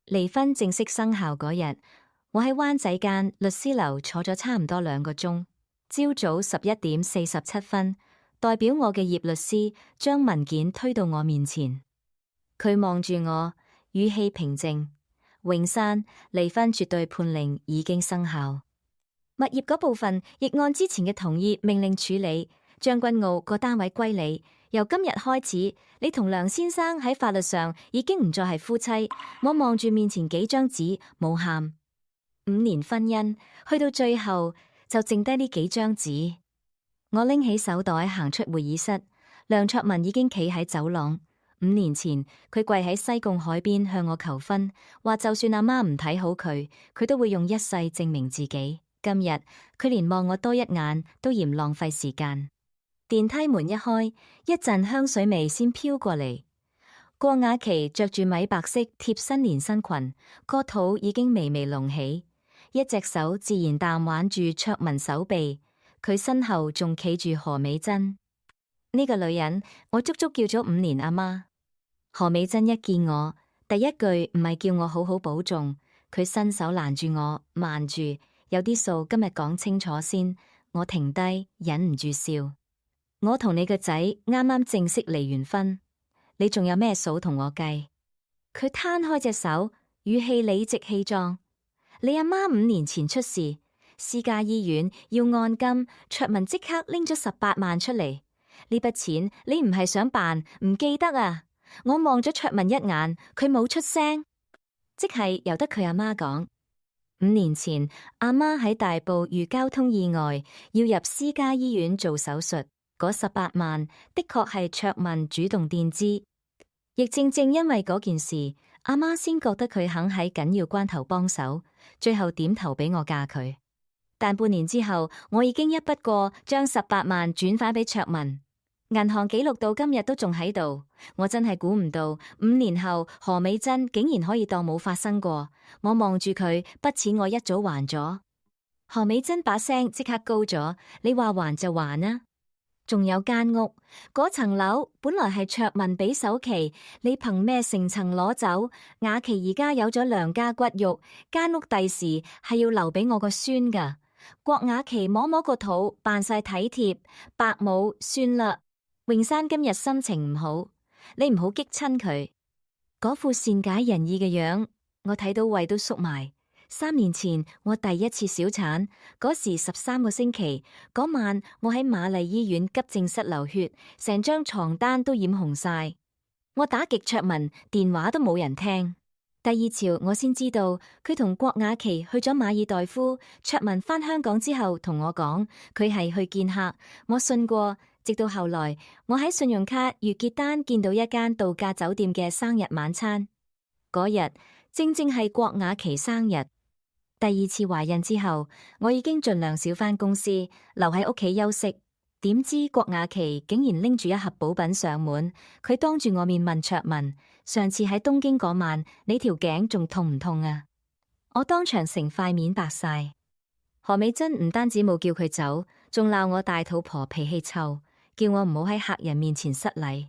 離婚正式生效嗰日，我喺灣仔間律師樓坐咗差唔多2個鐘。朝早11:47，代表我嘅葉律師將文件推到我面前。佢望住我，語氣平靜：詠珊，離婚絕對判令已經生效。物業嗰部分亦按之前嘅同意命令處理。將軍澳個單位歸你，由今日開始，你同梁先生喺法律上已經唔再係夫妻。我望住面前幾張紙，冇喊。5年婚姻去到最後就剩低呢幾張紙。我拎起手袋行出會議室，梁卓文已經企喺走廊。5年前佢跪喺西貢海邊向我求婚，話就算阿媽唔睇好佢，佢都會用一世證明自己。今日佢連望我多一眼都嫌浪費時間。電梯門一開，一陣香水味先飄過嚟。郭雅琪着住米白色貼身連身裙，個肚已經微微隆起，一隻手自然淡挽住卓文手臂。佢身後仲企住何美珍。呢個女人，我足足叫咗5年阿媽。何美珍一見我，第一句唔係叫我好好保重，佢伸手攔住我，慢住，有啲數今日講清楚先。我停低，忍唔住笑。我同你個仔啱啱正式離完婚，你仲有咩數同我計？佢攤開隻手，語氣理直氣壯：你阿媽5年前出事，私家醫院要按金，卓文即刻拎咗18萬出嚟。呢筆錢你唔係想辦唔記得啊？我望咗卓文一眼，佢冇出聲，即係由得佢阿媽講。5年前阿媽喺大埔遇交通意外，要入私家醫院做手術。嗰18萬的確係卓文主動墊資，亦正正因為嗰件事，阿媽先覺得佢肯喺緊要關頭幫手，最後點頭俾我嫁佢。但半年之後，我已經一筆過將18萬轉返俾卓文，銀行記錄到今日都仲喺度。我真係估唔到5年後何美珍竟然可以當冇發生過。我望住佢，筆錢我一早還咗。何美珍把聲即刻高咗：你話還就還啊！仲有間屋，嗰層樓本來係卓文俾首期，你憑咩成層攞走？雅琪而家有咗良家骨肉，間屋第時係要留俾我個孫噶。郭雅琪摸摸個肚，扮晒體貼，伯母算啦。詠珊今日心情唔好，你唔好激親佢。嗰副善解人意嘅樣，我睇到胃都縮埋。3年前我第一次小產，嗰時13個星期，嗰晚我喺瑪麗醫院急症室流血，成張床單都染紅晒。我打極卓文，電話都冇人聽。第2朝我先知道佢同郭雅琪去咗馬爾代夫。卓文返香港之後同我講，佢係去見客，我信過。直到後來，我喺信用卡月結單見到一間度假酒店嘅生日晚餐，嗰日正正係郭雅琪生日。第2次懷孕之後，我已經盡量少返公司，留喺屋企休息。點知郭雅琪竟然拎住一盒補品上門，佢當住我面問卓文：上次喺東京嗰晚，你條頸仲痛唔痛啊？我當場成塊面白晒。何美珍唔單止冇叫佢走，仲鬧我大肚婆脾氣臭，叫我唔好喺客人面前失禮。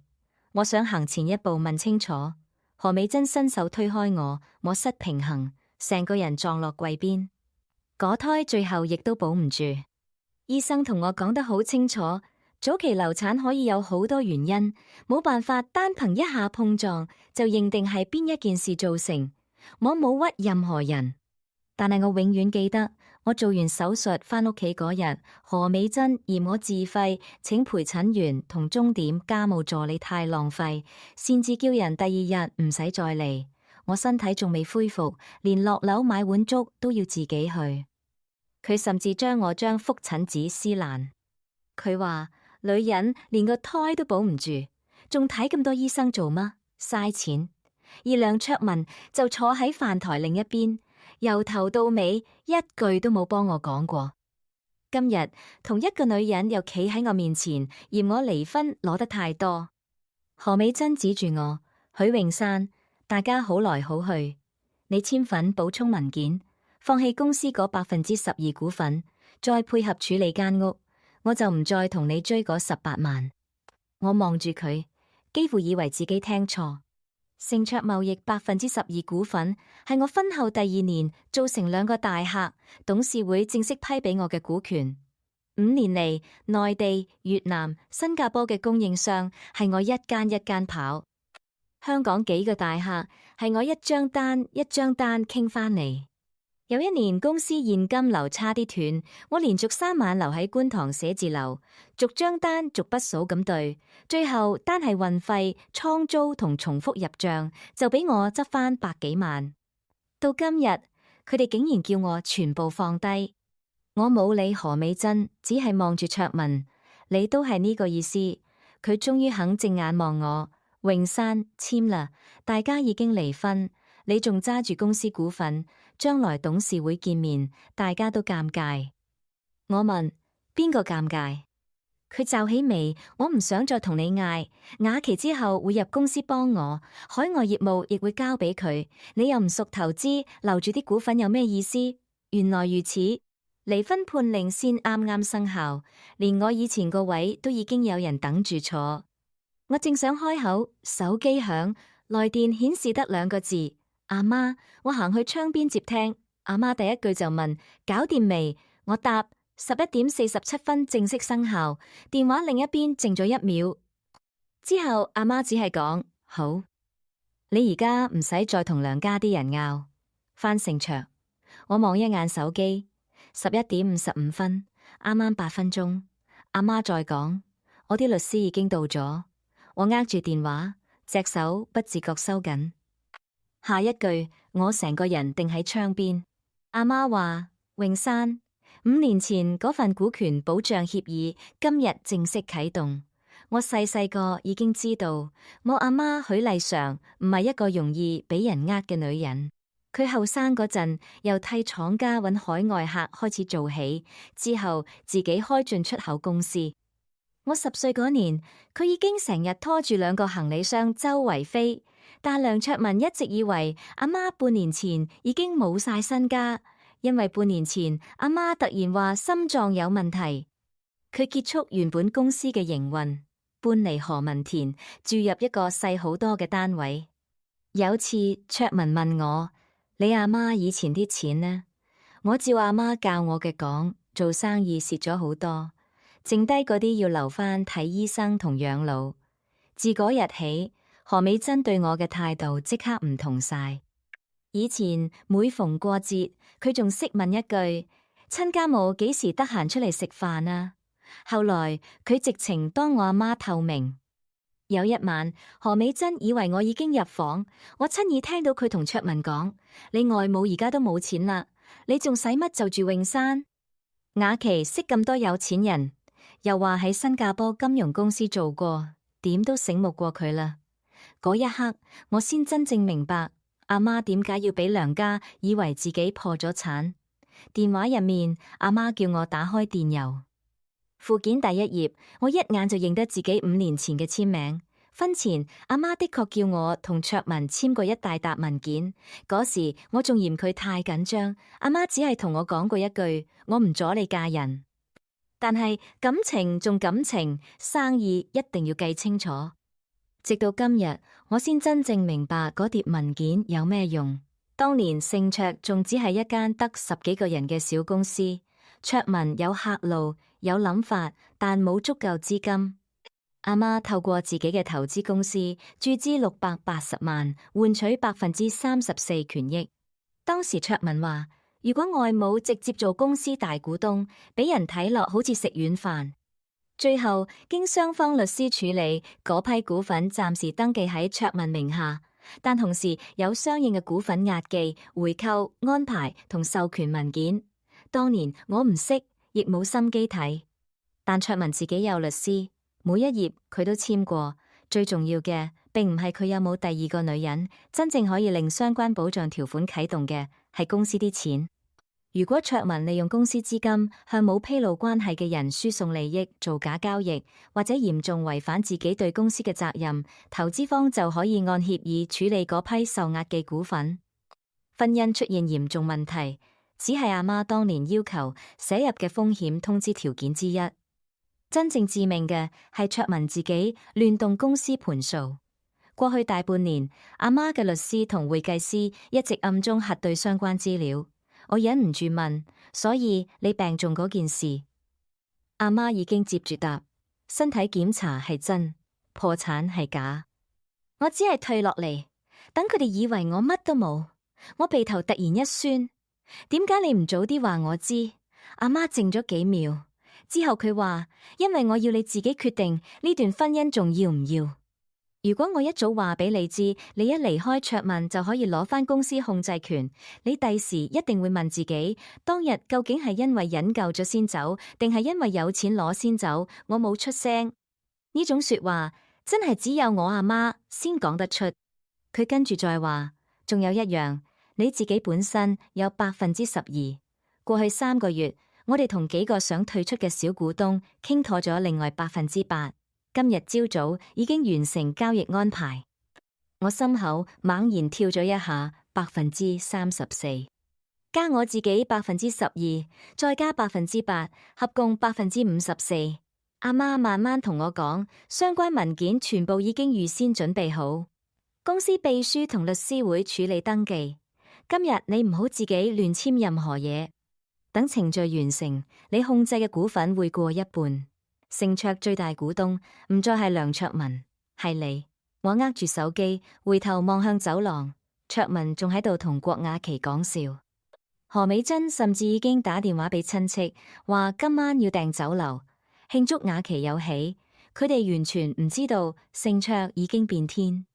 我想行前一步問清楚，何美珍伸手推開我失平衡，成個人撞落櫃邊，嗰胎最後亦都保唔住。醫生同我講得好清楚，早期流產可以有好多原因，冇辦法單憑一下碰撞就認定係邊一件事造成。我冇屈任何人，但係我永遠記得，我做完手術返屋企嗰日，何美珍嫌我自費請陪診員同鐘點家務助理太浪費，擅自叫人第2日唔使再嚟。我身體仲未恢復，連落樓買碗粥都要自己去。佢甚至將我張覆診紙撕爛。佢話女人連個胎都保唔住，仲睇咁多醫生做乜？嘥錢。而梁卓文就坐喺飯台另一邊，由頭到尾一句都冇幫我講過。今日同一個女人又企喺我面前，嫌我離婚攞得太多。何美珍指住我：許詠珊，大家好來好去，你簽份補充文件，放棄公司嗰12%股份，再配合處理間屋，我就唔再同你追嗰18萬。我望住佢，幾乎以為自己聽錯。盛卓貿易12%股份，係我婚後第2年造成2個大客，董事會正式批俾我嘅股權。5年嚟，內地、越南、新加坡嘅供應商係我一間一間跑，香港幾個大客係我一張單一張單傾返嚟。有一年公司現金流差啲斷，我連續3晚留喺觀塘寫字樓，逐張單逐筆數咁對，最後單係運費、倉租同重複入賬，就俾我執返100幾萬。到今日，佢哋竟然叫我全部放低，我冇理何美珍，只係望住卓文，你都係呢個意思。佢終於肯正眼望我，詠珊簽啦，大家已經離婚。你仲揸住公司股份，將來董事會見面，大家都尷尬。我問邊個尷尬？佢皺起眉，我唔想再同你嗌。雅琪之後會入公司幫我，海外業務亦會交俾佢。你又唔熟投資，留住啲股份有咩意思？原來如此，離婚判令先啱啱生效，連我以前個位都已經有人等住坐。我正想開口，手機響，來電顯示得2個字。阿媽，我行去窗邊接聽，阿媽第一句就問：搞掂未？我答：11:47正式生效。電話另一邊靜咗1秒，之後阿媽只係講：好，你而家唔使再同梁家啲人拗。翻盛卓，我望一眼手機，11:55，啱啱8分鐘。阿媽再講：我啲律師已經到咗。我握住電話，隻手不自覺收緊。下一句，我成個人定喺窗邊。阿媽話：詠珊，5年前嗰份股權保障協議今日正式啟動。我細細個已經知道，我阿媽許麗嫦唔係一個容易俾人呃嘅女人。佢後生嗰陣由替廠家揾海外客開始做起，之後自己開進出口公司。我10歲嗰年，佢已經成日拖住2個行李箱周圍飛。但梁卓文一直以為阿媽半年前已經冇晒身家，因為半年前阿媽突然話心臟有問題，佢結束原本公司嘅營運，搬離何文田，住入一個細好多嘅單位。有次卓文問我：你阿媽以前啲錢呢？我照阿媽教我嘅講，做生意蝕咗好多，剩低嗰啲要留返睇醫生同養老。自嗰日起，何美珍對我嘅態度即刻唔同晒。以前每逢過節，佢仲識問一句：親家母幾時得閒出嚟食飯啊？後來佢直情當我阿媽透明。有一晚，何美珍以為我已經入房，我親耳聽到佢同卓文講：你外母而家都冇錢啦，你仲使乜就住詠珊？雅琪識咁多有錢人，又話喺新加坡金融公司做過，點都醒目過佢啦。嗰一刻，我先真正明白阿媽點解要俾梁家以為自己破咗產。電話入面，阿媽叫我打開電郵，附件第1頁，我一眼就認得自己5年前嘅簽名。婚前，阿媽的確叫我同卓文簽過一大沓文件，嗰時我仲嫌佢太緊張，阿媽只係同我講過一句：我唔阻你嫁人。但係感情仲感情，生意一定要計清楚。直到今日，我先真正明白嗰疊文件有咩用。當年盛卓仲只係一間得10幾個人嘅小公司，卓文有客路，有諗法，但冇足夠資金。阿媽透過自己嘅投資公司注資680萬，換取34%權益。當時卓文話：如果外母直接做公司大股東，俾人睇落好似食軟飯。最後經雙方律師處理，嗰批股份暫時登記喺卓文名下，但同時有相應嘅股份押記、回購安排同授權文件。當年我唔識，亦冇心機睇，但卓文自己有律師，每一頁佢都簽過。最重要嘅並唔係佢有冇第2個女人，真正可以令相關保障條款啟動嘅係公司啲錢。如果卓文利用公司資金向冇披露關係嘅人輸送利益、做假交易，或者嚴重違反自己對公司嘅責任，投資方就可以按協議處理嗰批受押嘅股份。婚姻出現嚴重問題，只係阿媽當年要求寫入嘅風險通知條件之一。真正致命嘅係卓文自己亂動公司盤數。過去大半年，阿媽嘅律師同會計師一直暗中核對相關資料。我忍唔住問，所以你病重嗰件事？阿媽已經接住答，身體檢查係真，破產係假。我只係退落嚟，等佢哋以為我乜都冇。我鼻頭突然一酸，點解你唔早啲話我知？阿媽靜咗幾秒，之後佢話，因為我要你自己決定呢段婚姻仲要唔要。如果我一早話俾你知，你一離開卓文就可以攞返公司控制權，你第時一定會問自己，當日究竟係因為忍夠咗先走，定係因為有錢攞先走？我冇出聲。呢種說話真係只有我阿媽先講得出。佢跟住再話，仲有一樣，你自己本身有12%。過去3個月，我哋同幾個想退出嘅小股東傾妥咗另外8%。今日朝早已經完成交易安排。我心口猛然跳咗一下，34%加我自己12%，再加8%，合共54%。阿媽慢慢同我講，相關文件全部已經預先準備好，公司秘書同律師會處理登記。今日你唔好自己亂簽任何嘢，等程序完成，你控制嘅股份會過一半。盛卓最大股東唔再係梁卓文，係你。我握住手機，回頭望向走廊，卓文仲喺度同郭雅琪講笑。何美珍甚至已經打電話俾親戚，話今晚要訂酒樓慶祝雅琪有喜。佢哋完全唔知道盛卓已經變天。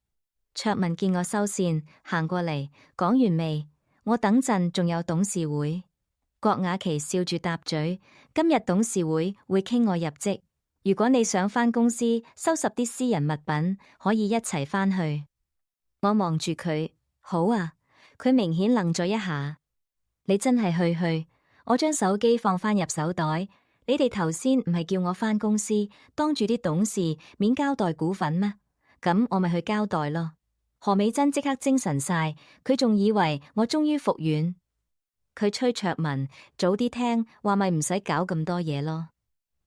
卓文見我收線，行過嚟，講完未？我等陣仲有董事會。郭雅琪笑住答嘴，今日董事會傾我入職。如果你想返公司收拾啲私人物品，可以一齊返去。我望住佢，好啊。佢明顯愣咗一下。你真係去。我將手機放返入手袋。你哋頭先唔係叫我返公司，當住啲董事免交代股份咩？咁我咪去交代咯。何美珍即刻精神晒，佢仲以為我終於復原。佢催卓文早啲聽話，咪唔使搞咁多嘢咯。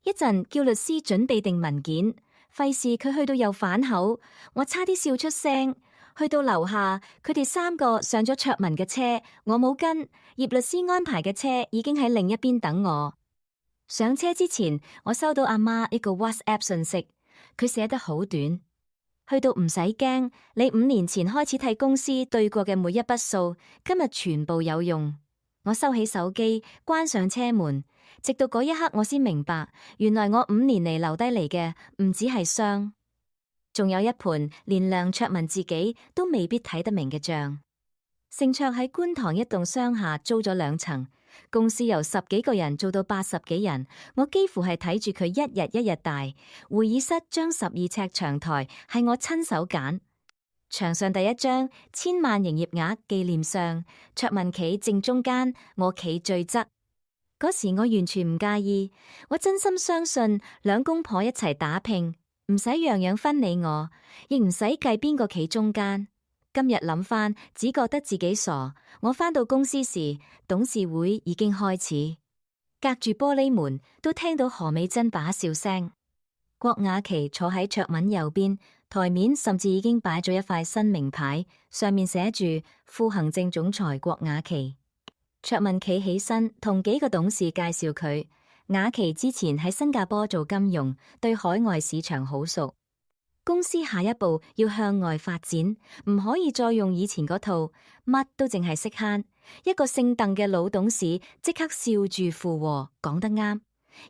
一陣叫律師準備定文件，費事佢去到又反口。我差啲笑出聲。去到樓下，佢哋3個上咗卓文嘅車，我冇跟。葉律師安排嘅車已經喺另一邊等我。上車之前，我收到阿媽一個 WhatsApp 信息，佢寫得好短。去到唔使驚，你5年前開始替公司對過嘅每一筆數，今日全部有用。我收起手機，關上車門，直到嗰一刻我先明白，原來我5年嚟留低嚟嘅唔止係傷，仲有一盤連梁卓文自己都未必睇得明嘅賬。盛卓喺觀塘一棟商廈租咗2層，公司由10幾個人做到80幾人，我幾乎係睇住佢一日一日大。會議室將12尺長台係我親手揀。牆上第一張1000萬營業額紀念相，卓文企正中間，我企最側。嗰時我完全唔介意，我真心相信兩公婆一齊打拼，唔使樣樣分你我，亦唔使計邊個企中間。今日諗翻，只覺得自己傻。我返到公司時，董事會已經開始，隔住玻璃門都聽到何美珍把笑聲。郭雅琪坐喺卓文右邊，台面甚至已經擺咗一塊新名牌，上面寫住副行政總裁郭雅琪。卓文企起身，同幾個董事介紹佢。雅琪之前喺新加坡做金融，對海外市場好熟。公司下一步要向外發展，唔可以再用以前嗰套，乜都淨係識慳。一個姓鄧嘅老董事即刻笑住附和，講得啱。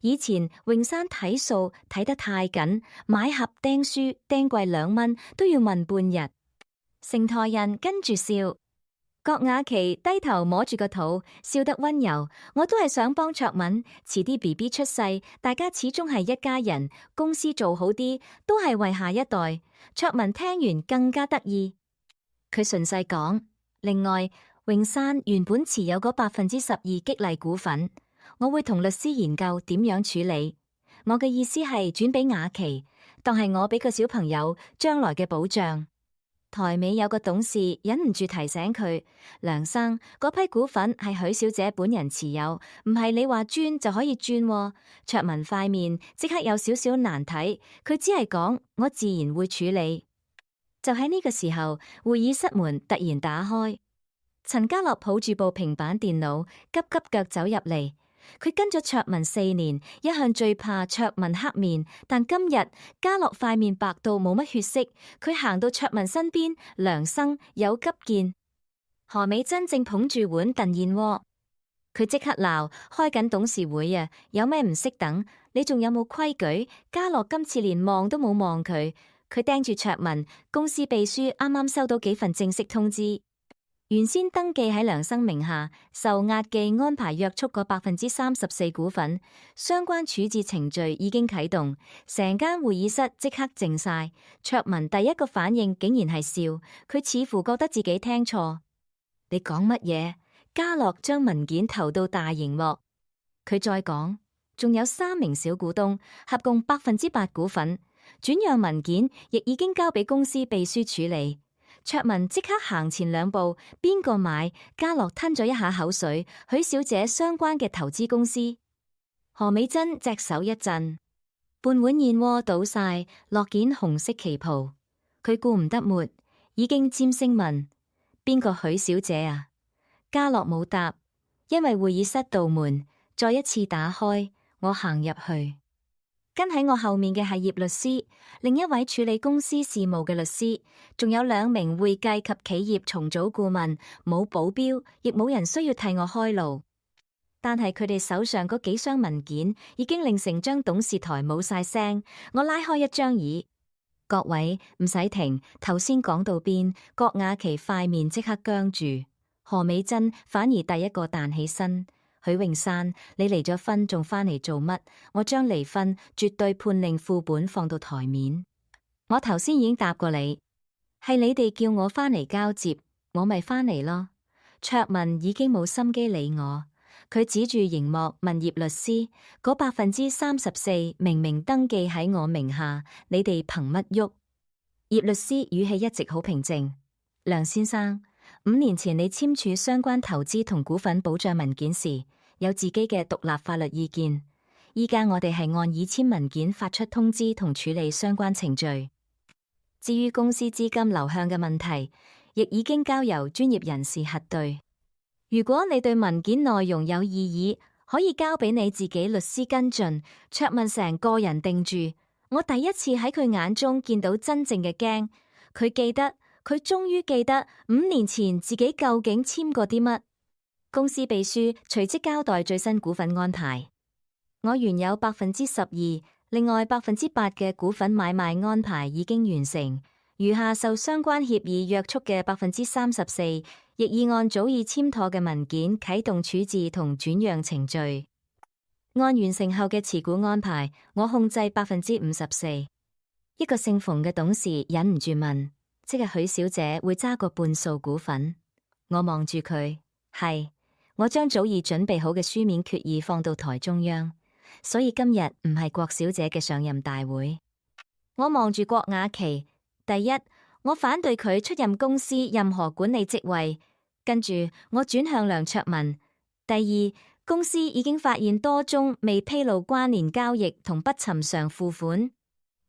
以前榮山睇數睇得太緊，買盒釘書釘貴2蚊都要問半日。成台人跟住笑。郭雅琪低頭摸住個肚，笑得溫柔。我都係想幫卓文，遲啲 BB 出世，大家始終係一家人，公司做好啲，都係為下一代。卓文聽完更加得意，佢順勢講：另外，榮山原本持有嗰12%激勵股份，我會同律師研究點樣處理。我嘅意思係轉俾雅琪，當係我俾個小朋友將來嘅保障。台尾有個董事忍唔住提醒佢：梁生，嗰批股份係許小姐本人持有，唔係你話轉就可以轉喎。卓文塊面即刻有少少難睇，佢只係講：我自然會處理。就喺呢個時候，會議室門突然打開，陳家樂抱住部平板電腦，急急腳走入嚟。佢跟咗卓文4年，一向最怕卓文黑面，但今日家樂塊面白到冇乜血色。佢行到卓文身邊，梁生有急件。何美珍正捧住碗燉燕窩，佢即刻鬧：開緊董事會啊，有咩唔識等？你仲有冇規矩？家樂今次連望都冇望佢，佢盯住卓文。公司秘書啱啱收到幾份正式通知。原先登記喺梁生名下，受壓記安排約束嗰34%股份，相關處置程序已經啟動，成間會議室即刻靜晒。卓文第一個反應竟然係笑，佢似乎覺得自己聽錯。你講乜嘢？家樂將文件投到大螢幕，佢再講，仲有3名小股東，合共8%股份，轉讓文件亦已經交俾公司秘書處理。卓文即刻行前2步，邊個買？家樂吞咗一下口水。許小姐相關嘅投資公司。何美珍隻手一震，半碗燕窩倒晒，落件紅色旗袍。佢顧唔得抹，已經尖聲問：邊個許小姐啊？家樂冇答，因為會議室道門再一次打開，我行入去。跟喺我後面嘅係葉律師，另一位處理公司事務嘅律師，仲有2名會計及企業重組顧問，冇保鏢，亦冇人需要替我開路。但係佢哋手上嗰幾箱文件已經令成張董事台冇晒聲。我拉開一張椅，各位唔使停，頭先講到邊？郭雅琪塊面即刻僵住，何美珍反而第一個彈起身。許永山，你離咗婚仲返嚟做乜？我將離婚絕對判令副本放到台面。我頭先已經答過你，係你哋叫我返嚟交接，我咪返嚟咯。卓文已經冇心機理我，佢指住熒幕問葉律師：嗰34%明明登記喺我名下，你哋憑乜喐？葉律師語氣一直好平靜：梁先生，5年前你簽署相關投資同股份保障文件時，有自己嘅獨立法律意見。依家我哋係按已簽文件發出通知同處理相關程序。至於公司資金流向嘅問題，亦已經交由專業人士核對。如果你對文件內容有異議，可以交俾你自己律師跟進。卓文成個人定住，我第一次喺佢眼中見到真正嘅驚。佢終於記得5年前自己究竟簽過啲乜。公司秘書隨即交代最新股份安排。我原有12%，另外8%嘅股份買賣安排已經完成，餘下受相關協議約束嘅34%，亦已按早已簽妥嘅文件啟動處置同轉讓程序。按完成後嘅持股安排，我控制54%。一個姓馮嘅董事忍唔住問：即係許小姐會揸個半數股份？我望住佢，係。我將早已準備好嘅書面決議放到台中央，所以今日唔係郭小姐嘅上任大會。我望住郭雅琪，第一，我反對佢出任公司任何管理職位。跟住我轉向梁卓文，第二，公司已經發現多宗未披露關聯交易同不尋常付款。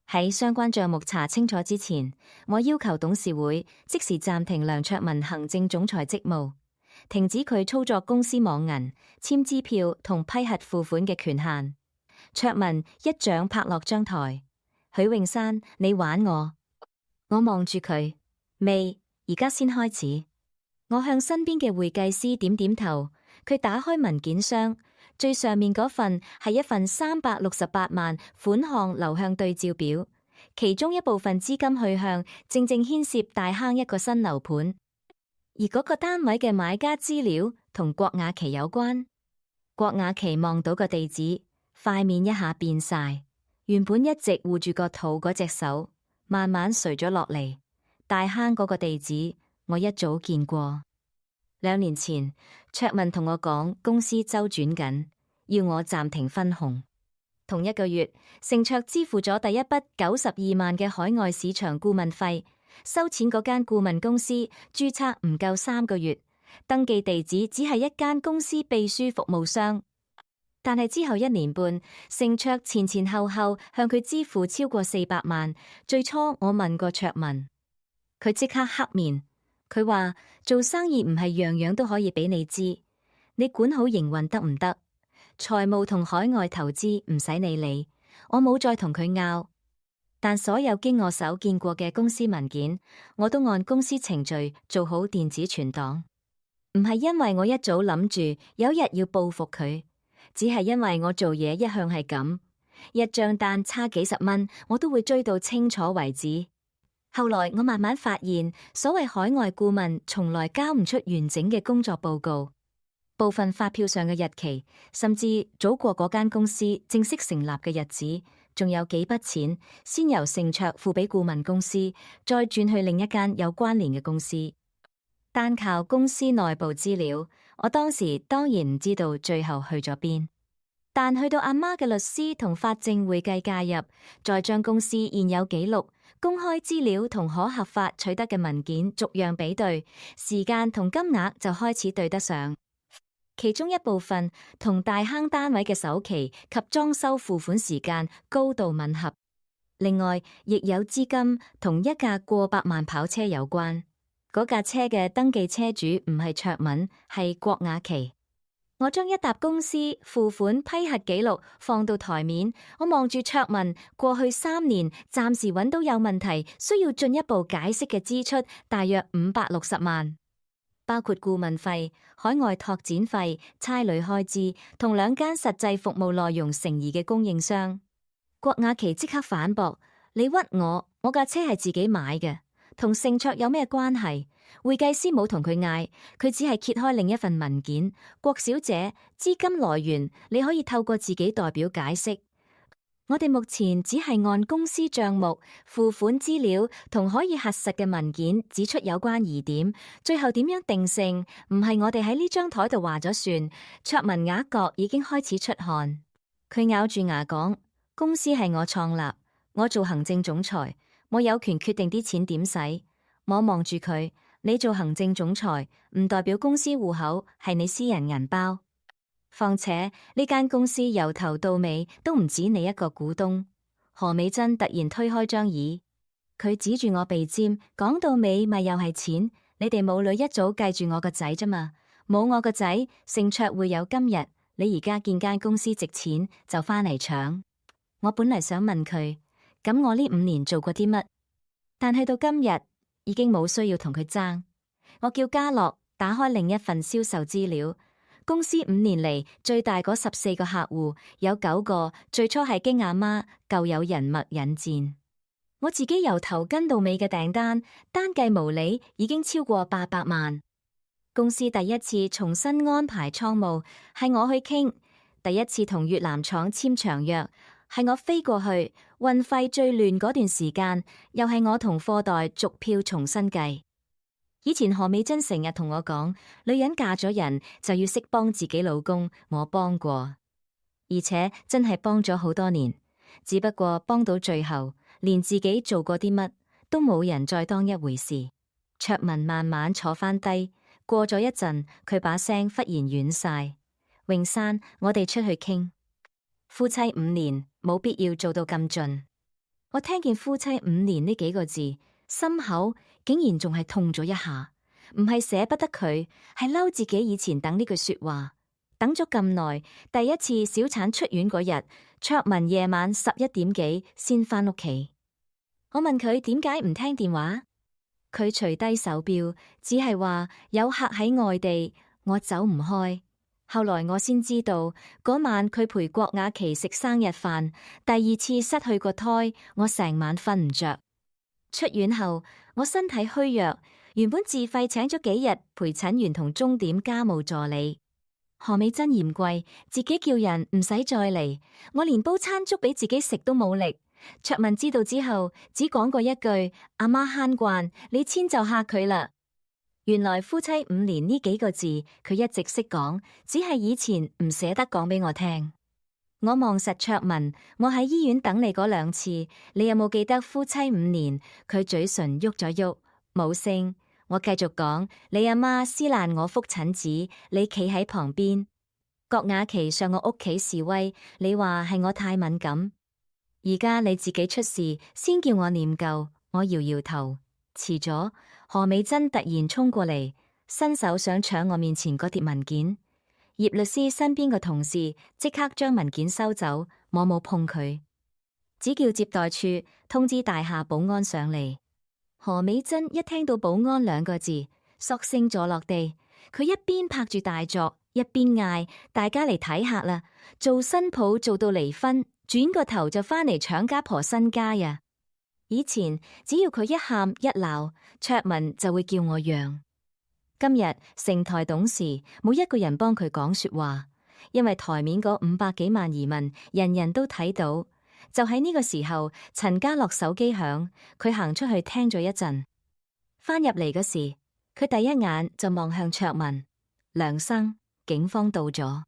喺相關賬目查清楚之前，我要求董事會即時暫停梁卓文行政總裁職務，停止佢操作公司網銀、簽支票同批核付款嘅權限。卓文一掌拍落張台，許永山，你玩我？我望住佢，未，而家先開始。我向身邊嘅會計師點點頭，佢打開文件箱，最上面嗰份係一份368萬款項流向對照表，其中一部分資金去向正正牽涉大坑一個新樓盤。而嗰個單位嘅買家資料同郭雅琪有關。郭雅琪望到個地址，塊面一下變晒，原本一直護住個肚嗰隻手慢慢垂咗落嚟。大坑嗰個地址我一早見過。2年前，卓文同我講公司周轉緊，要我暫停分紅。同一個月，盛卓支付咗第一筆92萬嘅海外市場顧問費。收錢嗰間顧問公司註冊唔夠3個月，登記地址只係一間公司秘書服務商。但係之後1年半，盛卓前前後後向佢支付超過400萬。最初我問過卓文，佢即刻黑面，佢話做生意唔係樣樣都可以俾你知，你管好營運得唔得？財務同海外投資唔使你理，我冇再同佢拗。但所有經我手見過嘅公司文件，我都按公司程序做好電子存檔。唔係因為我一早諗住有日要報復佢，只係因為我做嘢一向係咁，一賬單差幾十蚊，我都會追到清楚為止。後來我慢慢發現，所謂海外顧問從來交唔出完整嘅工作報告，部分發票上嘅日期，甚至早過嗰間公司正式成立嘅日子，仲有幾筆錢先由盛卓付俾顧問公司，再轉去另一間有關聯嘅公司。單靠公司內部資料，我當時當然唔知道最後去咗邊。但去到阿媽嘅律師同法證會計介入，再將公司現有記錄、公開資料同可合法取得嘅文件逐樣比對，時間同金額就開始對得上。其中一部分同大坑單位嘅首期及裝修付款時間高度吻合，另外亦有資金同一架過百萬跑車有關。嗰架車嘅登記車主唔係卓敏，係郭雅琪。我將一沓公司付款批核記錄放到台面，我望住卓敏過去3年暫時揾到有問題，需要進一步解釋嘅支出，大約560萬。包括顧問費、海外拓展費、差旅開支同2間實際服務內容成疑嘅供應商。郭雅琪即刻反駁：你屈我架車係自己買嘅，同盛卓有咩關係？會計師冇同佢嗌，佢只係揭開另一份文件。郭小姐，資金來源你可以透過自己代表解釋。我哋目前只係按公司賬目、付款資料同可以核實嘅文件指出有關疑點，最後點樣定性，唔係我哋喺呢張台度話咗算。卓文雅閣已經開始出汗，佢咬住牙講：公司係我創立，我做行政總裁，我有權決定啲錢點使。我望住佢：你做行政總裁唔代表公司戶口係你私人銀包。況且呢間公司由頭到尾都唔止你一個股東。何美珍突然推開張椅，佢指住我鼻尖，講到尾咪又係錢。你哋母女一早計住我個仔啫嘛，冇我個仔，盛卓會有今日。你而家見間公司值錢就返嚟搶。我本嚟想問佢，咁我呢5年做過啲乜？但係到今日已經冇需要同佢爭。我叫嘉樂打開另一份銷售資料。公司5年嚟最大嗰14個客戶，有9個最初係經阿媽舊有人脈引薦。我自己由頭跟到尾嘅訂單，單計毛利已經超過800萬。公司第一次重新安排倉務係我去傾，第一次同越南廠簽長約係我飛過去，運費最亂嗰段時間，又係我同貨代續票重新計。以前何美珍成日同我講，女人嫁咗人就要識幫自己老公，我幫過，而且真係幫咗好多年。只不過幫到最後，連自己做過啲乜都冇人再當一回事。卓文慢慢坐翻低，過咗一陣，佢把聲忽然軟晒。泳山，我哋出去傾。夫妻5年，冇必要做到咁盡。我聽見夫妻5年呢幾個字，心口竟然仲係痛咗一下，唔係捨不得佢，係嬲自己以前等呢句說話，等咗咁耐。第一次小產出院嗰日，卓文夜晚11點幾先返屋企。我問佢點解唔聽電話，佢除低手錶，只係話有客喺外地，我走唔開。後來我先知道，嗰晚佢陪郭雅琪食生日飯，第2次失去個胎，我成晚瞓唔着。出院後，我身體虛弱，原本自費請咗幾日陪診員同鐘點家務助理。何美珍嫌貴，自己叫人唔使再嚟，我連煲餐粥俾自己食都冇力。卓文知道之後，只講過一句：阿媽慳慣，你遷就下佢啦。原來夫妻5年呢幾個字，佢一直識講，只係以前唔捨得講俾我聽。我望實卓文，我喺醫院等你嗰2次，你有冇記得夫妻5年？佢嘴唇喐咗喐，冇聲。我繼續講，你阿媽撕爛我覆診紙，你企喺旁邊。郭雅琪上我屋企示威，你話係我太敏感。而家你自己出事，先叫我念舊，我搖搖頭。遲咗，何美珍突然衝過嚟，伸手想搶我面前嗰疊文件。葉律師身邊嘅同事即刻將文件收走，我冇碰佢，只叫接待處通知大廈保安上嚟。何美珍一聽到保安兩個字，索性坐落地，佢一邊拍住大作，一邊嗌大家嚟睇下啦，做新抱做到離婚，轉個頭就返嚟搶家婆身家呀！以前只要佢一喊一鬧，卓文就會叫我讓。今日成台董事冇一個人幫佢講說話，因為台面嗰500幾萬移民，人人都睇到。就喺呢個時候，陳家樂手機響，佢行出去聽咗一陣，返入嚟嗰時，佢第一眼就望向卓文。梁生，警方到咗。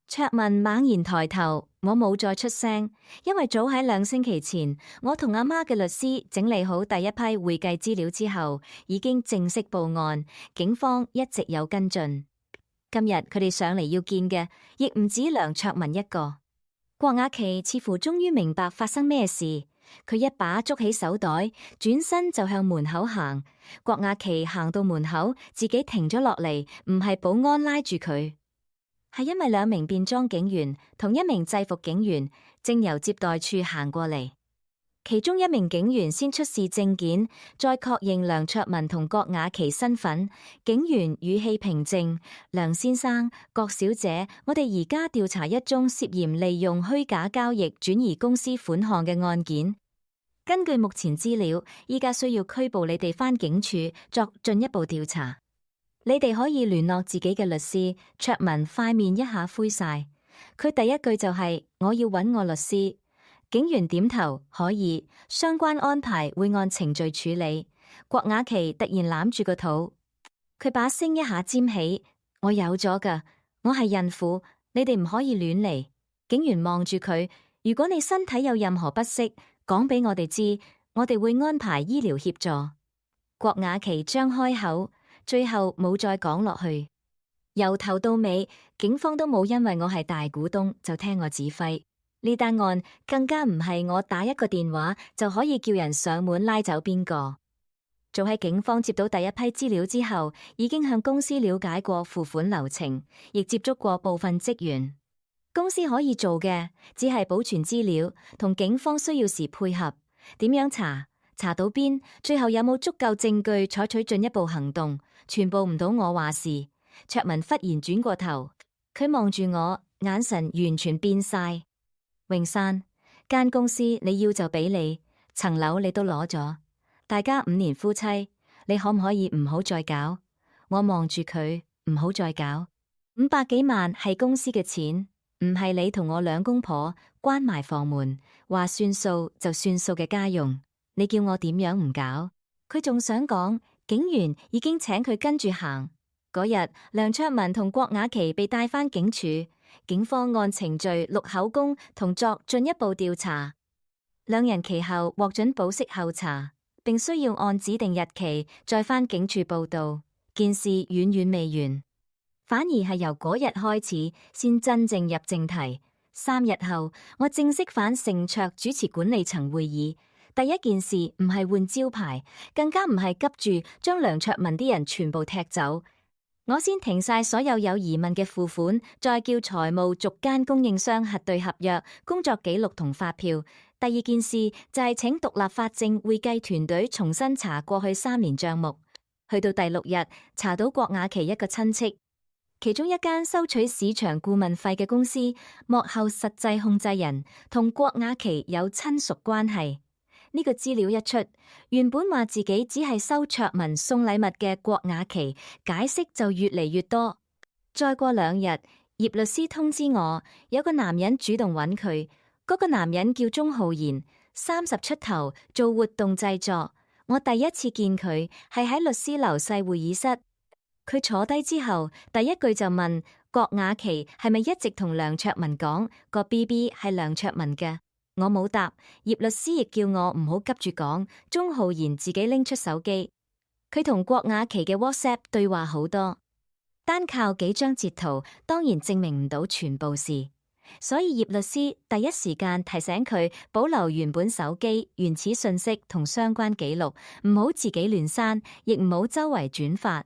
卓文猛然抬頭，我冇再出聲，因為早喺2星期前，我同阿媽嘅律師整理好第一批會計資料之後，已經正式報案，警方一直有跟進。今日佢哋上嚟要見嘅，亦唔止梁卓文一個。郭雅琪似乎終於明白發生咩事，佢一把捉起手袋，轉身就向門口行。郭雅琪行到門口，自己停咗落嚟，唔係保安拉住佢，係因為2名便裝警員同1名制服警員正由接待處行過嚟。其中1名警員先出示證件，再確認梁卓文同郭雅琪身份。警員語氣平靜：梁先生、郭小姐，我哋而家調查一宗涉嫌利用虛假交易轉移公司款項嘅案件。根據目前資料，依家需要拘捕你哋返警署作進一步調查。你哋可以聯絡自己嘅律師。卓文塊面一下灰晒，佢第一句就係：我要揾我律師。警員點頭，可以，相關安排會按程序處理。郭雅琪突然攬住個肚，佢把聲一下尖起：我有咗㗎，我係孕婦，你哋唔可以亂嚟。警員望住佢：如果你身體有任何不適，講俾我哋知，我哋會安排醫療協助。郭雅琪張開口，最後冇再講落去。由頭到尾，警方都冇因為我係大股東就聽我指揮。呢單案更加唔係我打一個電話就可以叫人上門拉走邊個。早喺警方接到第一批資料之後，已經向公司了解過付款流程，亦接觸過部分職員。公司可以做嘅只係保存資料，同警方需要時配合。點樣查？查到邊？最後有冇足夠證據採取進一步行動？全部唔到我話事。卓文忽然轉過頭，佢望住我，眼神完全變晒。榮山，間公司你要就俾你，層樓你都攞咗，大家5年夫妻，你可唔可以唔好再搞？我望住佢，唔好再搞。500幾萬係公司嘅錢，唔係你同我2公婆關埋房門話算數就算數嘅家用。你叫我點樣唔搞？佢仲想講，警員已經請佢跟住行。嗰日梁卓文同郭雅琪被帶返警署。警方按程序錄口供同作進一步調查，2人其後獲准保釋候查，並需要按指定日期再返警署報到。件事遠遠未完，反而係由嗰日開始先真正入正題。3日後，我正式返盛卓主持管理層會議。第一件事唔係換招牌，更加唔係急住將梁卓文啲人全部踢走。我先停晒所有疑問嘅付款，再叫財務逐間供應商核對合約、工作記錄同發票。第二件事就係請獨立法證會計團隊重新查過去3年賬目。去到第6日，查到郭雅琪一個親戚，其中一間收取市場顧問費嘅公司幕後實際控制人同郭雅琪有親屬關係。呢個資料一出，原本話自己只係收卓文送禮物嘅郭雅琪解釋就越嚟越多。再過2日，葉律師通知我，有個男人主動揾佢，嗰個男人叫鍾浩然，30出頭，做活動製作。我第一次見佢係喺律師樓細會議室，佢坐低之後，第一句就問郭雅琪係咪一直同梁卓文講個 BB 係梁卓文嘅。我冇答，葉律師亦叫我唔好急住講。鍾浩然自己拎出手機，佢同郭雅琪嘅 WhatsApp 對話好多，單靠幾張截圖當然證明唔到全部事。所以葉律師第一時間提醒佢保留原本手機原始信息同相關記錄，唔好自己亂刪，亦唔好周圍轉發。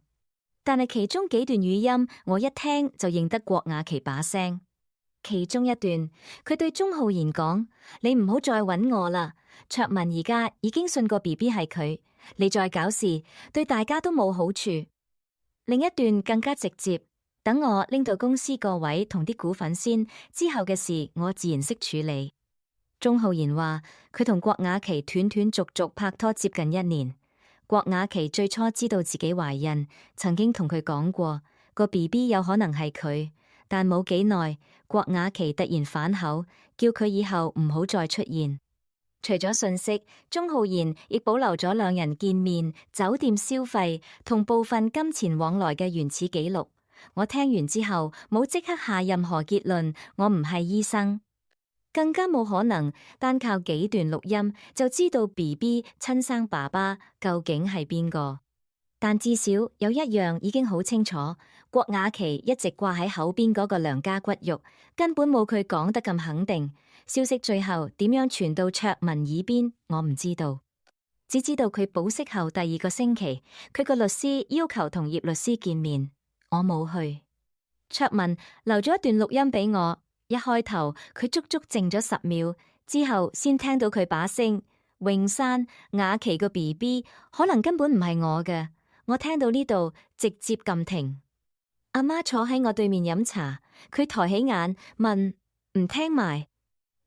但係其中幾段語音，我一聽就認得郭雅琪把聲。其中一段，佢對鍾浩賢講：你唔好再搵我啦，卓文而家已經信個 BB 係佢，你再搞事，對大家都冇好處。另一段更加直接。等我拎到公司個位同啲股份先，之後嘅事我自然識處理。鍾浩賢話佢同郭雅琪斷斷續續拍拖接近1年。郭雅琪最初知道自己懷孕，曾經同佢講過個 BB 有可能係佢，但冇幾耐，郭雅琪突然反口，叫佢以後唔好再出現。除咗信息，鍾浩賢亦保留咗兩人見面、酒店消費同部分金錢往來嘅原始記錄。我聽完之後冇即刻下任何結論，我唔係醫生，更加冇可能單靠幾段錄音就知道 BB 親生爸爸究竟係邊個。但至少有一樣已經好清楚，郭雅琪一直掛喺口邊嗰個良家骨肉，根本冇佢講得咁肯定。消息最後點樣傳到卓文耳邊，我唔知道，只知道佢保釋後第2個星期，佢個律師要求同葉律師見面。我冇去。卓文留咗一段錄音俾我，一開頭佢足足靜咗10秒，之後先聽到佢把聲：詠珊，雅琪個 BB 可能根本唔係我嘅。我聽到呢度直接撳停。阿媽坐喺我對面飲茶，佢抬起眼問：唔聽埋？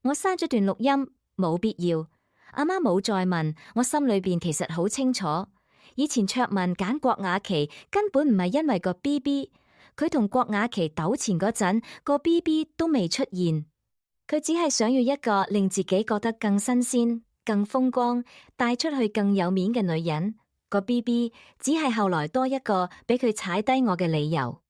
我刪咗段錄音，冇必要。阿媽冇再問，我心裏邊其實好清楚。以前卓文揀郭雅琪根本唔係因為個 BB， 佢同郭雅琪糾纏嗰陣，個 BB 都未出現，佢只係想要一個令自己覺得更新鮮、更風光、帶出去更有面嘅女人。個 BB 只係後來多一個俾佢踩低我嘅理由。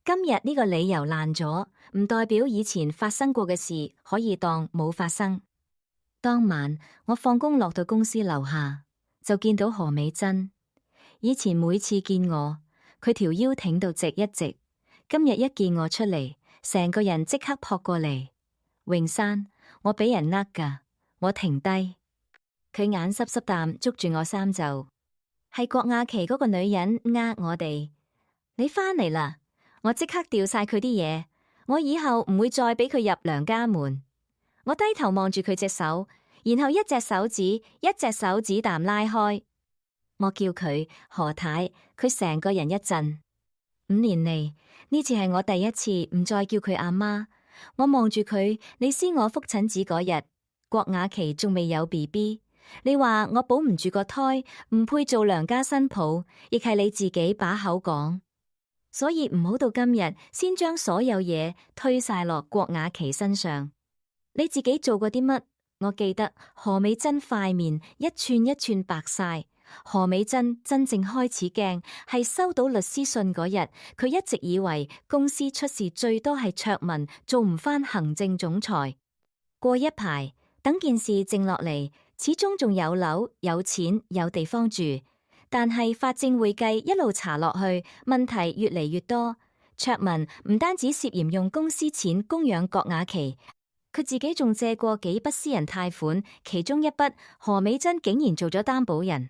今日呢個理由爛咗，唔代表以前發生過嘅事可以當冇發生。當晚我放工落到公司樓下，就見到何美珍。以前每次見我，佢條腰挺到直一直，今日一見我出嚟，成個人即刻撲過嚟。詠珊，我俾人呃㗎。我停低，佢眼濕濕啖捉住我衫袖，係郭雅琪嗰個女人呃我哋。你返嚟啦，我即刻掉晒佢啲嘢，我以後唔會再俾佢入娘家門。我低頭望住佢隻手，然後一隻手指啖拉開。我叫佢何太，佢成個人一震。5年嚟，呢次係我第一次唔再叫佢阿媽。我望住佢，你撕我覆診紙嗰日，郭雅琪仲未有 BB。你話我保唔住個胎，唔配做娘家新抱，亦係你自己把口講。所以唔好到今日先將所有嘢推晒落郭雅琪身上。你自己做過啲乜？我記得何美珍塊面一寸一寸白晒。何美珍真正開始驚係收到律師信嗰日，佢一直以為公司出事最多係卓文做唔返行政總裁。過一排，等件事靜落嚟，始終仲有樓、有錢、有地方住，但係法證會計一路查落去，問題越嚟越多。卓文唔單止涉嫌用公司錢供養郭雅琪，佢自己仲借過幾筆私人貸款，其中一筆何美珍竟然做咗擔保人。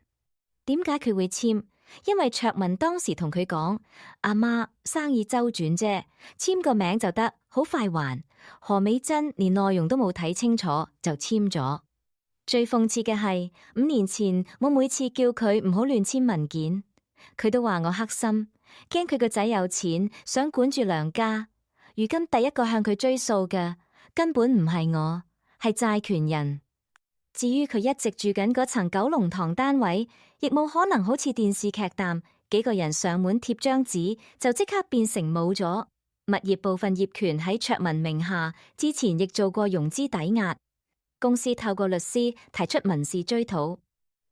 點解佢會簽？因為卓文當時同佢講：阿媽，生意周轉啫，簽個名就得，好快還。何美珍連內容都冇睇清楚就簽咗。最諷刺嘅係，5年前我每次叫佢唔好亂簽文件，佢都話我黑心，驚佢個仔有錢，想管住娘家。如今第一個向佢追數嘅根本唔係我，係債權人。至於佢一直住緊嗰層九龍塘單位，亦冇可能好似電視劇噉，幾個人上門貼張紙就即刻變成冇咗。物業部分業權喺卓文名下，之前亦做過融資抵押。公司透過律師提出民事追討，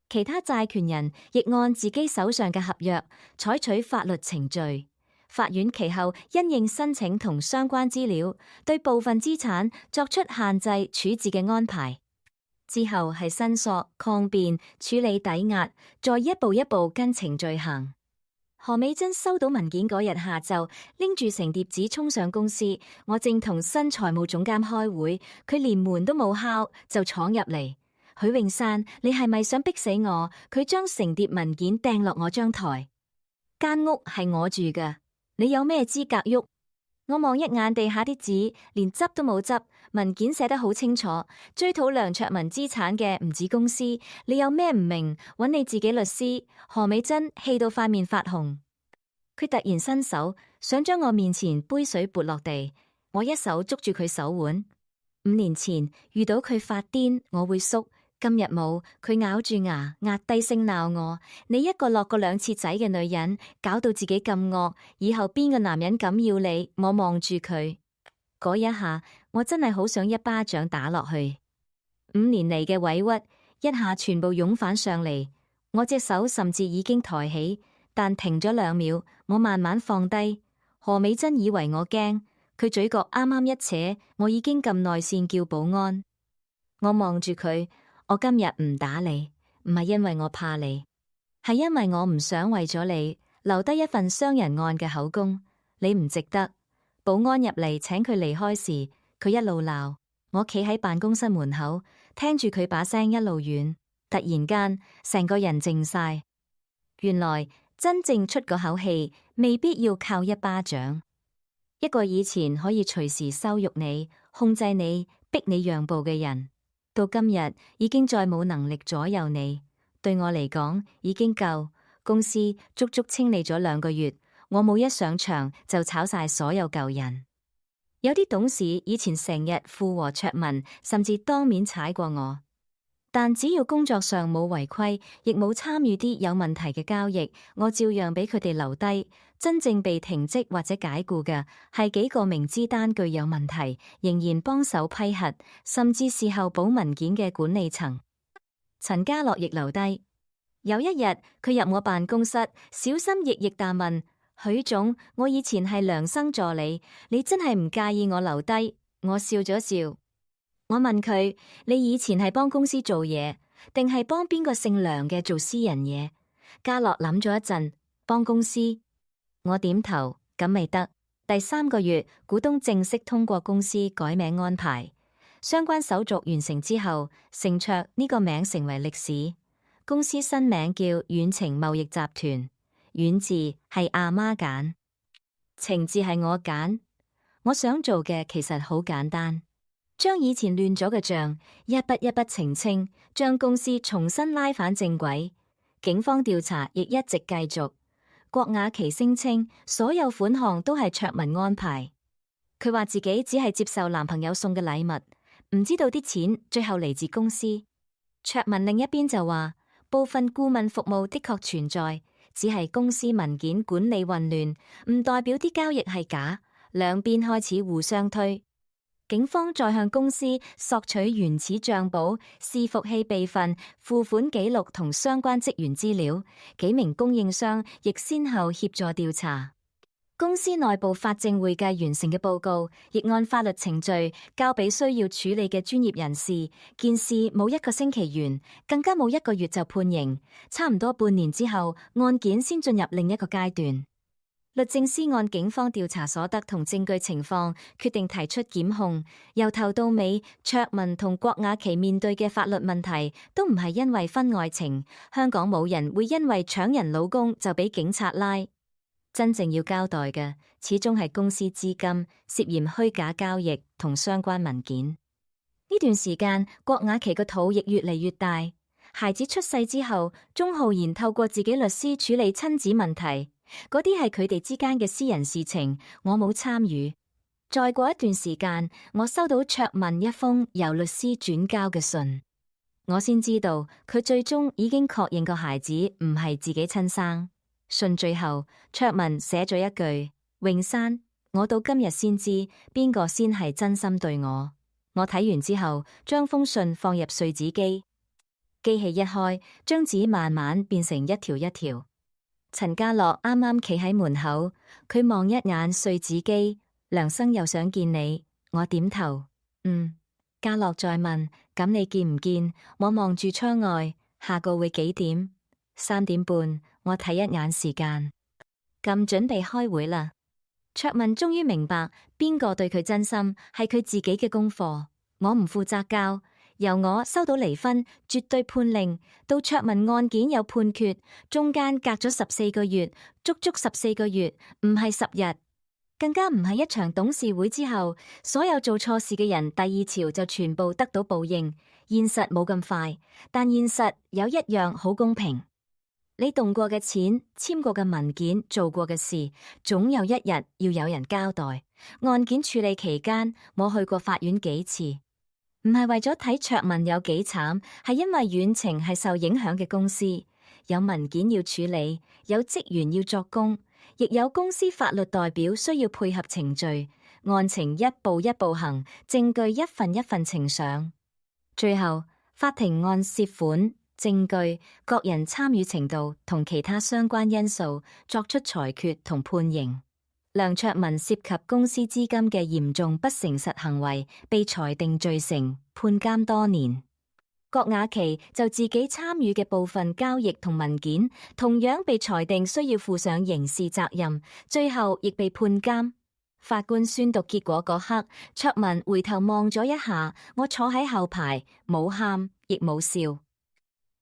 其他債權人亦按自己手上嘅合約採取法律程序。法院其後因應申請同相關資料，對部分資產作出限制處置嘅安排。之後係申索、抗辯、處理抵押，再一步一步跟程序行。何美珍收到文件嗰日下晝，拎住成疊紙衝上公司。我正同新財務總監開會，佢連門都冇敲就闖入嚟。許永山，你係咪想逼死我？佢將成疊文件掟落我張台。間屋係我住㗎，你有咩資格喐？我望一眼地下啲紙，連執都冇執。文件寫得好清楚，追討梁卓文資產嘅唔止公司，你有咩唔明？揾你自己律師。何美珍氣到塊面發紅，佢突然伸手想將我面前杯水潑落地，我一手捉住佢手腕。5年前遇到佢發癲，我會縮。今日冇，佢咬住牙，壓低聲鬧我：你一個落過2次仔嘅女人，搞到自己咁惡，以後邊個男人敢要你？我望住佢，嗰一下，我真係好想一巴掌打落去。5年嚟嘅委屈，一下全部湧返上嚟，我隻手甚至已經抬起，但停咗2秒，我慢慢放低。何美珍以為我驚，佢嘴角啱啱一扯，我已經撳內線叫保安。我望住佢。我今日唔打你，唔係因為我怕你，係因為我唔想為咗你留低一份傷人案嘅口供。你唔值得。保安入嚟請佢離開時，佢一路鬧。我企喺辦公室門口，聽住佢把聲一路遠。突然間，成個人靜晒。原來真正出嗰口氣，未必要靠一巴掌。一個以前可以隨時羞辱你、控制你、逼你讓步嘅人，到今日已經再冇能力左右你。對我嚟講已經夠。公司足足清理咗2個月，我冇一上場就炒晒所有舊人。有啲董事以前成日附和卓文，甚至當面踩過我，但只要工作上冇違規，亦冇參與啲有問題嘅交易，我照樣俾佢哋留低。真正被停職或者解僱嘅，係幾個明知單據有問題，仍然幫手批核，甚至事後補文件嘅管理層。陳家樂亦留低。有一日，佢入我辦公室，小心翼翼但問：許總，我以前係梁生助理，你真係唔介意我留低？我笑咗笑。我問佢：你以前係幫公司做嘢，定係幫邊個姓梁嘅做私人嘢？家樂諗咗一陣，幫公司。我點頭，咁咪得。第3個月，股東正式通過公司改名安排，相關手續完成之後，盛卓呢個名成為歷史。公司新名叫遠程貿易集團，遠字係阿媽揀，程字係我揀。我想做嘅其實好簡單，將以前亂咗嘅賬一筆一筆澄清，將公司重新拉返正軌。警方調查亦一直繼續。郭雅琪聲稱所有款項都係卓文安排，佢話自己只係接受男朋友送嘅禮物，唔知道啲錢最後嚟自公司。卓文另一邊就話，部分顧問服務的確存在，只係公司文件管理混亂，唔代表啲交易係假。兩邊開始互相推。警方再向公司索取原始賬簿、伺服器備份、付款記錄同相關職員資料，幾名供應商亦先後協助調查。公司內部法證會計完成嘅報告，亦按法律程序交俾需要處理嘅專業人士。件事冇1個星期完，更加冇1個月就判刑，差唔多半年之後，案件先進入另一個階段。律政司按警方調查所得同證據情況，決定提出檢控。由頭到尾，卓文同郭雅琪面對嘅法律問題，都唔係因為婚外情。香港冇人會因為搶人老公就俾警察拉。真正要交代嘅，始終係公司資金涉嫌虛假交易同相關文件。呢段時間，郭雅琪個肚亦越嚟越大。孩子出世之後，鍾浩然透過自己律師處理親子問題。嗰啲係佢哋之間嘅私人事情，我冇參與。再過一段時間，我收到卓文一封由律師轉交嘅信，我先知道佢最終已經確認個孩子唔係自己親生。信最後，卓文寫咗一句：永山，我到今日先知邊個先係真心對我。我睇完之後，將封信放入碎紙機，機器一開，張紙慢慢變成一條一條。陳家樂啱啱企喺門口，佢望一眼碎紙機，梁生又想見你。我點頭，家樂再問，咁你見唔見？我望住窗外，下個會幾點？3點半，我睇一眼時間。咁準備開會啦。卓文終於明白邊個對佢真心，係佢自己嘅功課。我唔負責教，由我收到離婚絕對判令到卓文案件有判決，中間隔咗14個月，足足14個月，唔係10日，更加唔係一場董事會之後，所有做錯事嘅人第二朝就全部得到報應。現實冇咁快，但現實有一樣好公平。你動過嘅錢、簽過嘅文件、做過嘅事，總有一日要有人交代。案件處理期間，我去過法院幾次，唔係為咗睇卓文有幾慘，係因為遠程係受影響嘅公司，有文件要處理，有職員要作供，亦有公司法律代表需要配合程序，案情一步一步行，證據一份一份呈上，最後法庭按涉款、證據、各人參與程度同其他相關因素作出裁決同判刑。梁卓文涉及公司資金嘅嚴重不誠實行為，被裁定罪成，判監多年。郭雅琪就自己參與嘅部分交易同文件，同樣被裁定需要負上刑事責任，最後亦被判監。法官宣讀結果嗰刻，卓文回頭望咗一下，我坐喺後排，冇喊亦冇笑。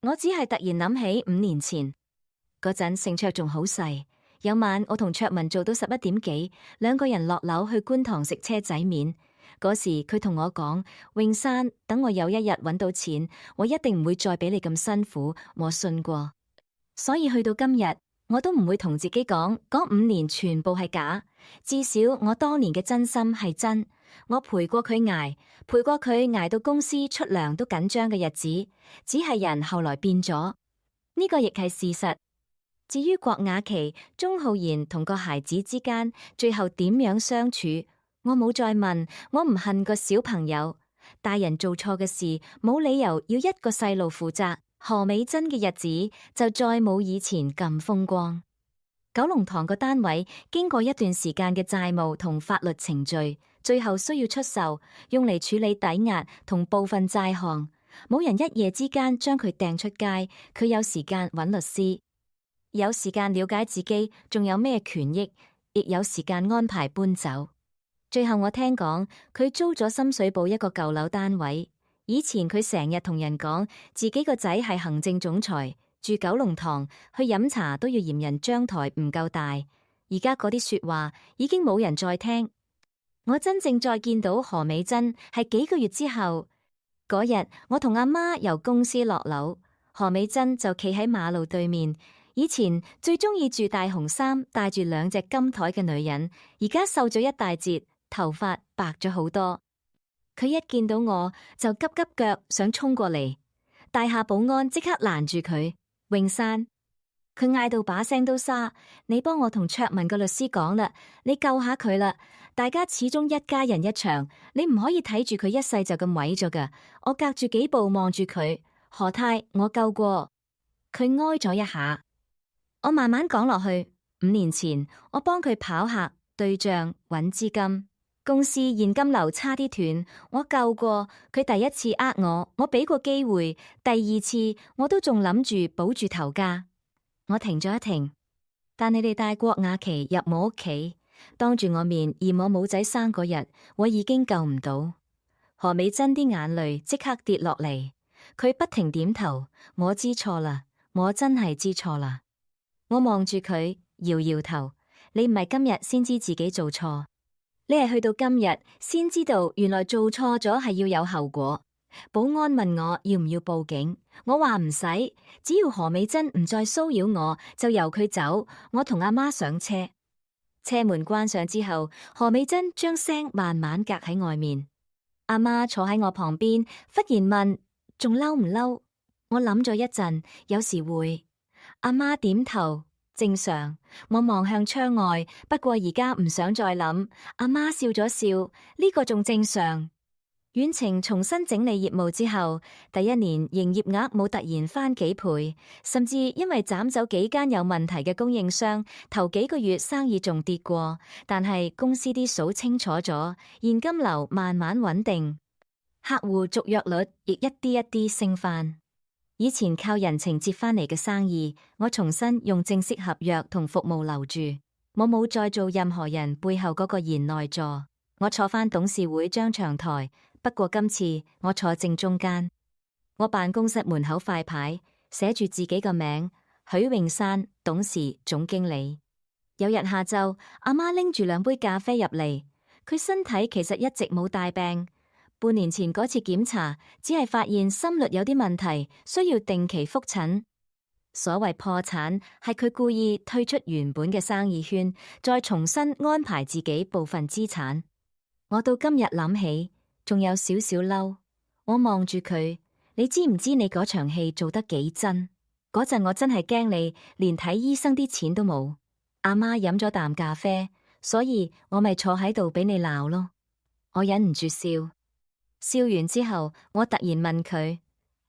我只係突然諗起5年前嗰陣，盛卓仲好細。有晚我同卓文做到11點幾，兩個人落樓去觀塘食車仔麵。嗰時佢同我講：詠珊，等我有一日搵到錢，我一定唔會再俾你咁辛苦。我信過，所以去到今日，我都唔會同自己講嗰5年全部係假。至少我當年嘅真心係真。我陪過佢捱，陪過佢捱到公司出糧都緊張嘅日子。只係人後來變咗，呢個亦係事實。至於郭雅琪、鍾浩然同個孩子之間最後點樣相處，我冇再問。我唔恨個小朋友，大人做錯嘅事冇理由要一個細路負責。何美珍嘅日子就再冇以前咁風光。九龍塘個單位經過一段時間嘅債務同法律程序，最後需要出售，用嚟處理抵押同部分債項。冇人一夜之間將佢掟出街，佢有時間揾律師，有時間了解自己仲有咩權益，亦有時間安排搬走。最後我聽講佢租咗深水埗一個舊樓單位。以前佢成日同人講自己個仔係行政總裁，住九龍塘，去飲茶都要嫌人張台唔夠大。而家嗰啲說話已經冇人再聽。我真正再見到何美珍係幾個月之後。嗰日我同阿媽由公司落樓，何美珍就企喺馬路對面。以前最中意住大紅衫、戴住2隻金台嘅女人，而家瘦咗一大截，頭髮白咗好多。佢一見到我就急急腳想衝過嚟，大廈保安即刻攔住佢。詠珊，佢嗌到把聲都沙，你幫我同卓文個律師講啦，你救下佢啦。大家始終一家人一場，你唔可以睇住佢一世就咁毀咗噶。我隔住幾步望住佢，何太，我救過。佢呆咗一下，我慢慢講落去。5年前我幫佢跑客、對賬、揾資金，公司現金流差啲斷，我救過佢。第一次我俾過機會，第2次我都仲諗住保住頭家。我停咗一停，但你哋帶郭雅琪入我屋企，當住我面嫌我冇仔生嗰日，我已經救唔到。何美珍啲眼淚即刻跌落嚟，佢不停點頭，我知錯啦，我真係知錯啦。我望住佢，搖搖頭，你唔係今日先知自己做錯，你係去到今日先知道原來做錯咗係要有後果。保安問我要唔要報警，我話唔使，只要何美珍唔再騷擾我，就由佢走。我同阿媽上車，車門關上之後，何美珍將聲慢慢隔喺外面。阿媽坐喺我旁邊，忽然問：仲嬲唔嬲？我諗咗一陣，有時會。阿媽點頭，正常。我望向窗外，不過而家唔想再諗。阿媽笑咗笑，呢個仲正常。遠程重新整理業務之後，第1年營業額冇突然翻幾倍，甚至因為斬走幾間有問題嘅供應商，頭幾個月生意仲跌過。但係公司啲數清楚咗，現金流慢慢穩定，客戶續約率亦一啲一啲升翻。以前靠人情接翻嚟嘅生意，我重新用正式合約同服務留住。我冇再做任何人背後嗰個賢內助，我坐返董事會張長台，不過今次我坐正中間。我辦公室門口塊牌寫住自己個名，許榮山，董事總經理。有日下晝，阿媽拎住2杯咖啡入嚟，佢身體其實一直冇大病，半年前嗰次檢查只係發現心率有啲問題，需要定期復診。所謂破產係佢故意退出原本嘅生意圈，再重新安排自己部分資產。我到今日諗起，仲有少少嬲。我望住佢，你知唔知你嗰場戲做得幾真？嗰陣我真係驚你連睇醫生啲錢都冇。阿媽飲咗啖咖啡，所以我咪坐喺度俾你鬧咯。我忍唔住笑，笑完之後，我突然問佢：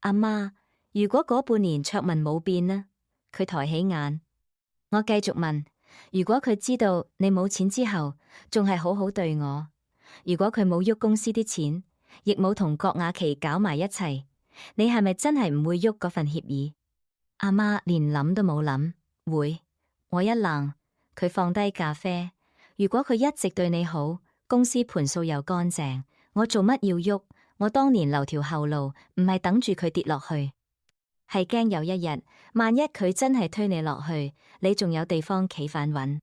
阿媽，如果嗰半年卓文冇變呢？佢抬起眼。我繼續問：如果佢知道你冇錢之後，仲係好好對我？如果佢冇喐公司啲錢，亦冇同郭雅琪搞埋一齊，你係咪真係唔會喐嗰份協議？阿媽連諗都冇諗，會。我一愣，佢放低咖啡。如果佢一直對你好，公司盤數又乾淨，我做乜要喐？我當年留條後路，唔係等住佢跌落去，係驚有一日，萬一佢真係推你落去，你仲有地方企返穩。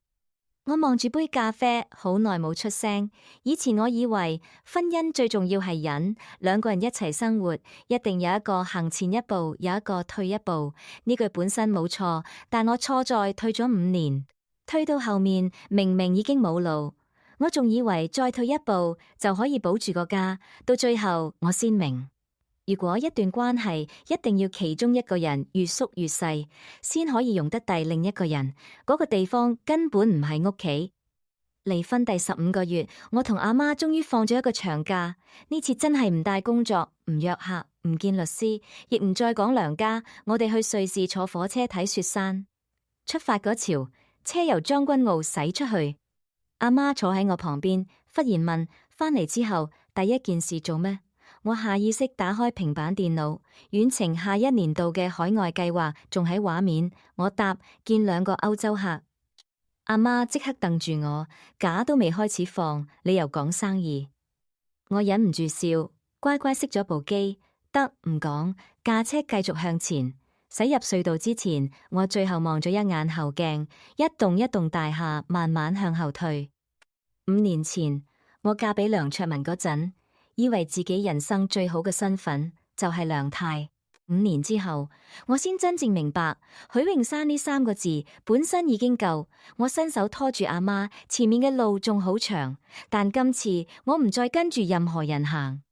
我望住杯咖啡，好耐冇出聲。以前我以為婚姻最重要係忍，2個人一齊生活，一定有一個行前一步，有一個退一步。呢句本身冇錯，但我錯在退咗5年，退到後面明明已經冇路，我仲以為再退一步就可以保住個家，到最後我先明。如果一段關係一定要其中一個人越縮越細，先可以容得低另一個人，嗰個地方根本唔係屋企。離婚第15個月，我同阿媽終於放咗一個長假。呢次真係唔帶工作，唔約客，唔見律師，亦唔再講娘家。我哋去瑞士坐火車睇雪山。出發嗰潮，車由將軍澳駛出去。阿媽坐喺我旁邊，忽然問：返嚟之後第一件事做咩？我下意識打開平板電腦，遠程下1年度嘅海外計劃仲喺畫面。我答：見2個歐洲客。阿媽即刻瞪住我，假都未開始放，你又講生意。我忍唔住笑，乖乖熄咗部機。得，唔講，駕車繼續向前。駛入隧道之前，我最後望咗一眼後鏡，一棟大廈慢慢向後退。5年前，我嫁俾梁卓文嗰陣，以為自己人生最好嘅身份就係梁太。5年之後，我先真正明白許榮山呢3個字本身已經夠。我伸手拖住阿媽，前面嘅路仲好長，但今次我唔再跟住任何人行。